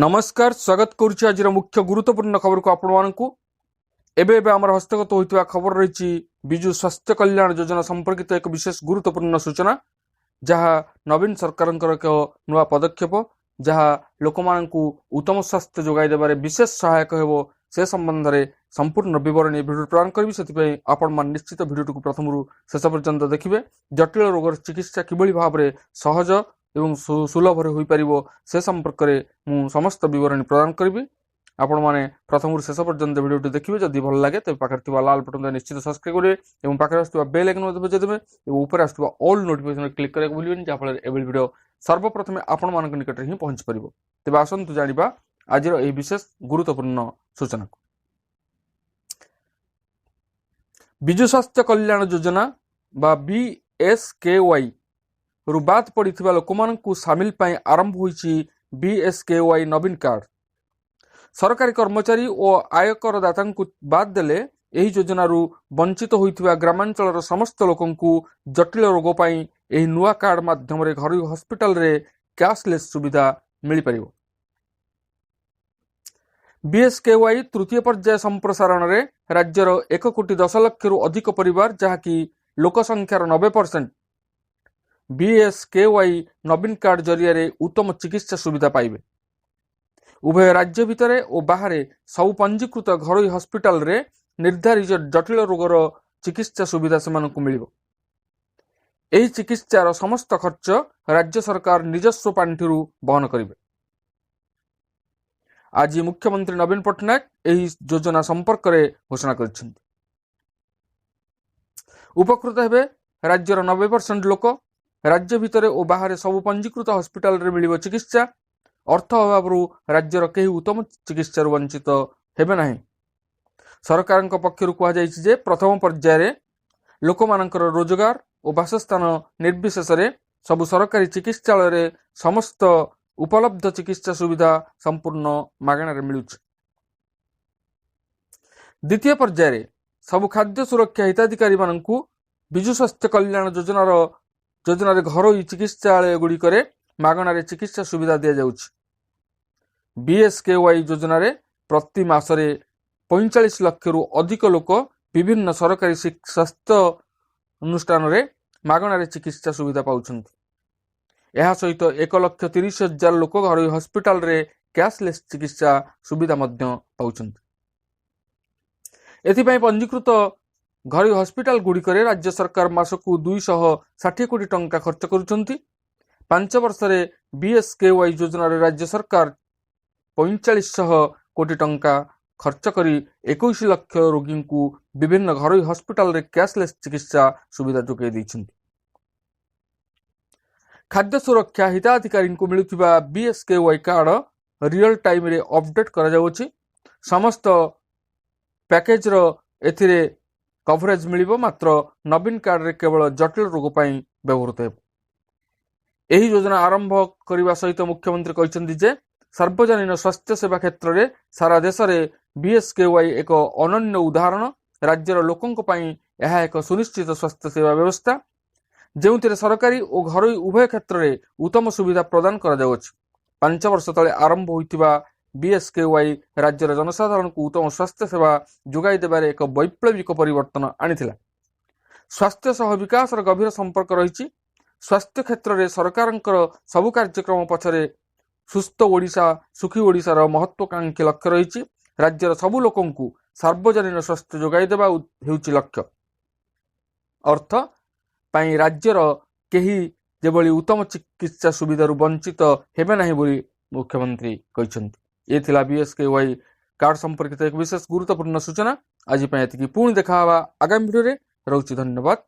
नमस्कार स्वागत करुच्ची आज मुख्य गुरुत्वपूर्ण खबर को आपण आम हस्तगत होता खबर रही विजु स्वास्थ्य कल्याण योजना संपर्कित एक विशेष गुरुत्वपूर्ण सूचना जहाँ नवीन सरकार एक नुआ पदक्षेप जहाँ लोक उत्तम स्वास्थ्य जोगाई देवारे विशेष सहायक हो से संबंध में संपूर्ण बरण भिडियो प्रदान करी से आपण मान निश्चित भिडियो प्रथम शेष पर्यंत देखिए जटिल रोगर चिकित्सा किभली भाव में सहज एवं सुलभ हो पार से संपर्क में मु समस्त बरण प्रदान करी आपण मैंने प्रथम शेष पर्यंत भिडियो देखिए जदि भल लगे तेज पाखे लाल बटन निश्चित सब्सक्राइब करेंगे और पाखे आसुवा बेल आइकन बजाइदेवे और ऊपर आसुवा ऑल नोटिफिकेशन क्लिक करने भूलें जहाँफल एवं भिडियो सर्वप्रथम आपण मान निकट ही पहुंच पार। तेज आसतु जाना आज विशेष गुरुत्वपूर्ण सूचना को विजु स्वास्थ्य कल्याण योजना बा BSKY रु बाद पड़ता लोक सामिल पाई आरंभ होईची BSKY नवीन कार्ड सरकारी कर्मचारी और आयकर दाता बाद देले एही योजना रु वंचित होइथिबा ग्रामांचल समस्त लोकंकु जटिल रोग पाई एही नुआ कार्ड माध्यम रे घर हॉस्पिटल रे कैशलेस सुविधा मिल परिबो। BSKY तृतीय पर्याय संप्रसारण रे राज्यर 1,10,00,000 रु अधिक परिवार जहाँकि लोक संख्यार 90% BSKY नवीन कार्ड जरिया रे उत्तम चिकित्सा सुविधा पाइबे। उभय राज्य भितर और बाहर सब पंजीकृत घर हॉस्पिटल रे निर्धारित जटिल रोगर चिकित्सा सुविधा से मिलिबो। एही चिकित्सार समस्त खर्च राज्य सरकार निजस्व पांठिरु वहन करिवे। आज मुख्यमंत्री नवीन पट्टनायक एही योजना संपर्क में घोषणा करिसेंति। उपकृत हेबे राज्यर 90% लोक राज्य भितर और बाहर सब पंजीकृत हॉस्पिटल रे मिलिबो चिकित्सा। अर्थ अभाव राज्यर कहीं उत्तम चिकित्सा वंचित हेबे नाही। सरकार पक्षर कहुଯାଇଛି जे प्रथम पर्यायर लोक मानकर रोजगार और बासस्थान निर्विशेष सबु सरकारी चिकित्सालय रे समस्त उपलब्ध चिकित्सा सुविधा संपूर्ण मागणार मिलुछि। द्वितीय पर्यायर सबु खाद्य सुरक्षा हिताधिकारी मानकु विजु स्वास्थ्य कल्याण योजनार घर चिकित्सालय गुड़िक मागणार चिकित्सा सुविधा दि जाउछि। BSKY योजना प्रति मासरे 45 लाख रु अधिक लोक विभिन्न सरकारी स्वास्थ्य अनुष्ठान रे मागणार चिकित्सा सुविधा पाउछन्ति। एहा सहित 1,30,000 लोक घर हॉस्पिटल रे कैशलेस चिकित्सा सुविधा मध्य पाउछन्ति। एथिपाई पंजीकृत घर हॉस्पिटल गुड़िक राज्य सरकार मासकु 260 कोटी टंका खर्च करुछन्ति। 5 वर्ष रे BSKY योजना रे राज्य सरकार 4500 कोटी टंका खर्च करी 21 लाख रोगी को विभिन्न घर हॉस्पिटल रे कैशलेस चिकित्सा सुविधा जोगाई दैछन्ति। खाद्य सुरक्षा हिताधिकारी को मिलुथिबा BSKY कार्ड रियल टाइम रे अपडेट करा जाउछि। समस्त पैकेज रो एथिरे कवरेज मिलिबो, मात्र नवीन कार्ड रे केवल जटिल रोग पाई व्यवहृत हेबो। एही योजना आरंभ करने सहित मुख्यमंत्री कहते जे सार्वजनिक स्वास्थ्य सेवा क्षेत्र में सारा देश में BSKY एक अनन्य उदाहरण। राज्यर लोकों यह एक सुनिश्चित स्वास्थ्य सेवा व्यवस्था जो सरकारी और घर उभय क्षेत्र में उत्तम सुविधा प्रदान कर 5 वर्ष तले आरंभ होइतिबा BSKY राज्यर जनसाधारण को उत्तम स्वास्थ्य सेवा जोगाई देबारे एक वैप्लविक परिवर्तन आनिथिला। स्वास्थ्य सह विकास गभीर संपर्क रही। स्वास्थ्य क्षेत्र में सरकार सबु कार्यक्रम पछरे सुस्थ ओडिशा सुखी ओडिशार महत्वाकांक्षी लक्ष्य रही। राज्यर सबु लोकंकु सार्वजनिक स्वास्थ्य जोगाई देबा हेउछि लक्ष्य। अर्थ पाई राज्यर केही जेबली उत्तम चिकित्सा सुविधारु वंचित हेबे नाही बोली मुख्यमंत्री कहिसंति। ये थिला BSKY कार्ड संपर्कित एक विशेष गुरुत्वपूर्ण सूचना। आज पुणी देखा आगामी भिडियो रे। रहुछि धन्यवाद।